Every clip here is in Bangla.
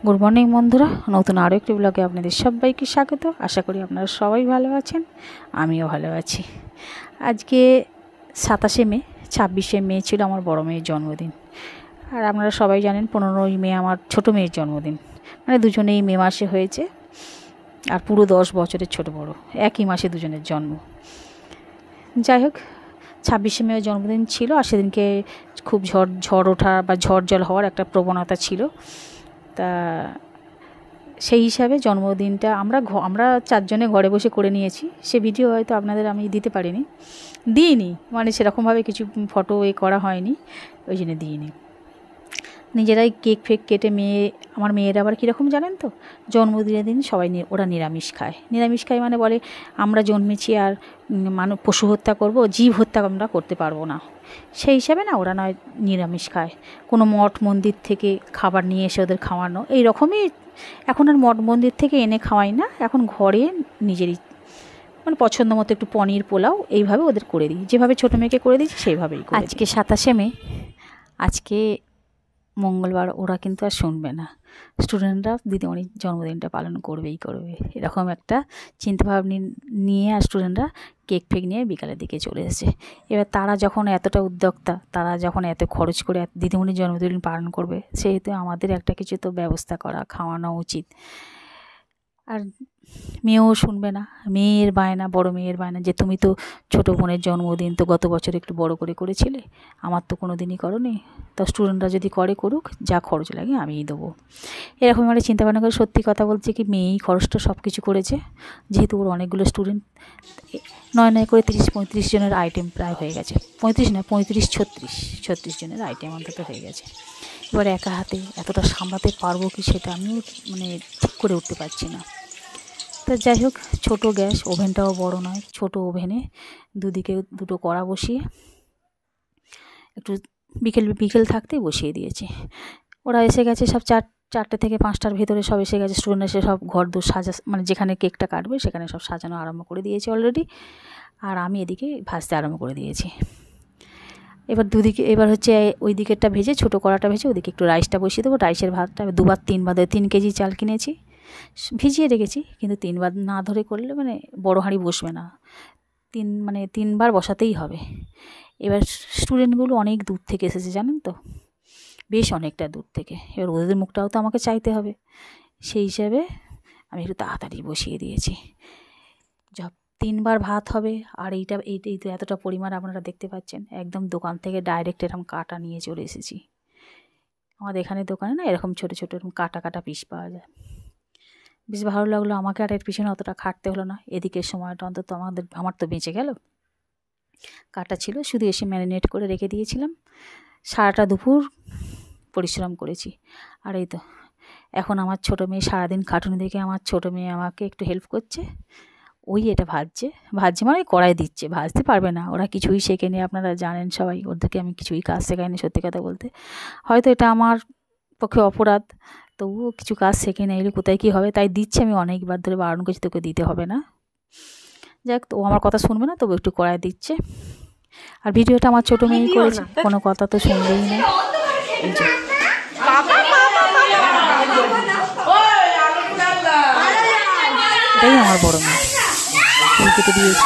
গুড মর্নিং বন্ধুরা, নতুন আরও একটি ব্লগে আপনাদের সবাইকে স্বাগত। আশা করি আপনারা সবাই ভালো আছেন, আমিও ভালো আছি। আজকে 27শে মে, 26শে মে ছিল আমার বড় মেয়ের জন্মদিন। আর আপনারা সবাই জানেন 15ই মে আমার ছোটো মেয়ের জন্মদিন। মানে দুজনেই মে মাসে হয়েছে, আর পুরো 10 বছরের ছোট বড় একই মাসে দুজনের জন্ম। যাই হোক, 26শে মে জন্মদিন ছিল, আর সেদিনকে খুব ঝড় ওঠা বা ঝড় জল হওয়ার একটা প্রবণতা ছিল। তা সেই হিসাবে জন্মদিনটা আমরা 4 জনে ঘরে বসে করে নিয়েছি। সে ভিডিও হয়তো আপনাদের আমি দিইনি, মানে সেরকমভাবে কিছু ফটো করা হয়নি, ওই জন্য দিইনি। নিজেরাই কেক ফেক কেটে আমার মেয়েরা আবার কীরকম জানেন তো, জন্মদিনের দিন সবাই ওরা নিরামিষ খায় মানে বলে আমরা জন্মেছি আর পশু হত্যা করব, জীব হত্যা আমরা করতে পারবো না। সেই হিসাবে না ওরা নয় নিরামিষ খায়, কোনো মঠ মন্দির থেকে খাবার নিয়ে এসে ওদের খাওয়ানো, এই রকমই। এখন আর মঠ মন্দির থেকে এনে খাওয়াই না, এখন ঘরে নিজেরই মানে পছন্দ মতো একটু পনির পোলাও এইভাবে ওদের করে দিই, যেভাবে ছোটো মেয়েকে করে দিয়েছি সেইভাবেই। আজকে 27শে মে, আজকে মঙ্গলবার, ওরা কিন্তু আর শুনবে না। স্টুডেন্টরা দিদিমণির জন্মদিনটা পালন করবে, এরকম একটা চিন্তাভাবনা নিয়ে আর স্টুডেন্টরা কেক ফেক নিয়ে বিকালের দিকে চলে এসেছে। এবার তারা যখন এতটা উদ্যোক্তা, তারা যখন এত খরচ করে দিদিমণির জন্মদিন পালন করবে, সেহেতু আমাদের একটা কিছু তো ব্যবস্থা করা, খাওয়ানো উচিত। আর মেয়েও শুনবে না, মেয়ের বায়না, বড় মেয়ের বায়না যে তুমি তো ছোটো বোনের জন্মদিন তো গত বছর একটু বড় করে করেছিলে, আমার তো কোনো দিনই করোনি, তো স্টুডেন্টরা যদি করুক, যা খরচ লাগে আমিই দেবো। এরকম একটা চিন্তাভাবনা করে, সত্যি কথা বলছি কি, মেয়েই খরচটা সব কিছু করেছে, যেহেতু ওর অনেকগুলো স্টুডেন্ট, 9 করে 30-35 জনের আইটেম প্রায় হয়ে গেছে। 35 জনের আইটেম অন্তত হয়ে গেছে। এবার একা হাতে এতটা সামলাতে পারবো কি, সেটা আমিও ঠিক করে উঠতে পারছি না। তো যাই হোক, ছোটো গ্যাস, ওভেনটাও বড় নয়, ছোট ওভেনে দুদিকে দুটো কড়া বসিয়ে একটু বিকেল থাকতেই বসিয়ে দিয়েছি। ওরা এসে গেছে সব 4টে থেকে 5টার ভেতরে সব এসে গেছে। স্টুডেন্ট এসে সব ঘর দোর মানে যেখানে কেকটা কাটবে সেখানে সব সাজানো আরম্ভ করে দিয়েছে অলরেডি, আর আমি এদিকে ভাজতে আরম্ভ করে দিয়েছি। এবার হচ্ছে ওই দিকেরটা ভেজে, ছোটো কড়াটা ভেজে ওদিকে একটু রাইসটা বসিয়ে দেবো। রাইসের ভাতটা 3 কেজি চাল কিনেছি, ভিজিয়ে রেখেছি, কিন্তু 3 বার না ধরে করলে মানে বড় হাঁড়ি বসবে না, 3 বার বসাতেই হবে। এবার স্টুডেন্টগুলো অনেক দূর থেকে এসেছে জানেন তো, বেশ অনেকটা দূর থেকে। এবার ওদের মুখটাও তো আমাকে চাইতে হবে, সেই হিসাবে আমি একটু তাড়াতাড়ি বসিয়ে দিয়েছি। 3 বার ভাত হবে। আর এই তো এতটা পরিমাণ আপনারা দেখতে পাচ্ছেন, একদম দোকান থেকে ডাইরেক্ট এরকম কাটা নিয়ে চলে এসেছি। আমাদের এখানে দোকানে না এরকম ছোটো এরকম কাটা পিস পাওয়া যায়, বেশ ভালো লাগলো। আমাকে আর এর পিছনে অতটা খাটতে হলো না, এদিকের সময়টা অন্তত আমার তো বেঁচে গেল। কাটা ছিল, শুধু এসে ম্যারিনেট করে রেখে দিয়েছিলাম। সারাটা দুপুর পরিশ্রম করেছি। আর এই তো এখন আমার ছোটো মেয়ে সারাদিন খাটুনি দেখে আমার ছোটো মেয়ে আমাকে একটু হেল্প করছে, এটা ভাজছে মানে কড়াই দিচ্ছে, ভাজতে পারবে না, ওরা কিছুই শেখেনি। আপনারা জানেন সবাই, ওদেরকে আমি কিছুই কাজ শেখাইনি সত্যি কথা বলতে। হয়তো এটা আমার পক্ষে অপরাধ, তবুও কিছু কাজ শেখে না, এগুলো কোথায় কী হবে, তাই দিচ্ছে। আমি অনেকবার ধরে বারণ করছি তোকে দিতে হবে না, যাক, তো আমার কথা শুনবে না, তবু একটু কড়াই দিচ্ছে। আর ভিডিওটা আমার ছোটো মেয়েই করেছে, কোনো কথা তো শুনবেই না। এটাই আমার বড় মেয়ে, কেটে দিয়েছি।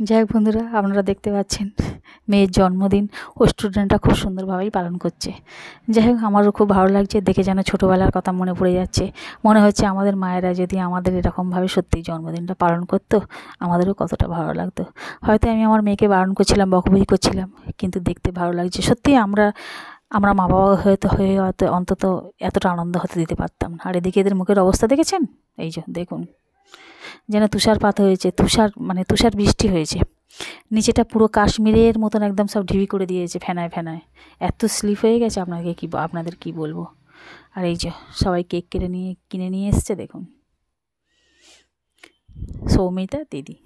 যাই হোক বন্ধুরা, আপনারা দেখতে পাচ্ছেন মেয়ের জন্মদিন ও স্টুডেন্টরা খুব সুন্দরভাবেই পালন করছে। যাই হোক, আমারও খুব ভালো লাগছে দেখে, যেন ছোটোবেলার কথা মনে পড়ে যাচ্ছে। মনে হচ্ছে আমাদের মায়েরা যদি আমাদের এরকমভাবে সত্যিই জন্মদিনটা পালন করতো, আমাদেরও কতটা ভালো লাগতো। হয়তো আমি আমার মেয়েকে বারণ করছিলাম, বকবকি করছিলাম, কিন্তু দেখতে ভালো লাগছে। সত্যিই আমরা মা বাবা হয়তো অন্তত এতটা আনন্দ হতে দিতে পারতাম। আর এদিকে এদের মুখের অবস্থা দেখেছেন, এই যে দেখুন, যেন তুষারপাত হয়েছে, তুষার বৃষ্টি হয়েছে। নিচেটা পুরো কাশ্মীরের মতন একদম সব ঢিবি করে দিয়েছে ফেনায় ফেনায়, এত স্লিপ হয়ে গেছে আপনাদের কি বলবো। আর এই যে সবাই কেক কিনে নিয়ে এসছে দেখুন, সৌমিতা দিদি।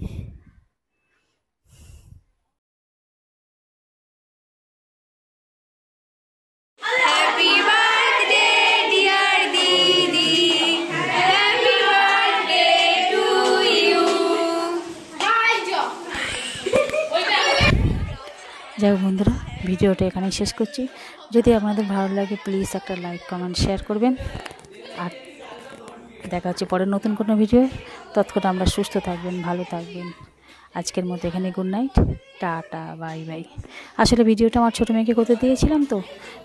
যাই হোক বন্ধুরা, ভিডিওটা এখানেই শেষ করছি। যদি আপনাদের ভালো লাগে প্লিজ একটা লাইক কমেন্ট শেয়ার করবেন। আর দেখা হচ্ছে পরের নতুন কোনো ভিডিও। ততক্ষণ আমরা সুস্থ থাকবেন, ভালো থাকবেন। আজকের মতো এখানে good night, tata, bye bye. আসলে ভিডিওটা আমার ছোটো মেয়েকে করতে দিয়েছিলাম, তো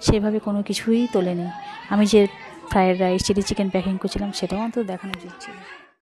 সেভাবে কোনো কিছুই তোলেনি। আমি যে fried rice chilli chicken packing করছিলাম সেটাও অন্তত দেখানো উচিত ছিল।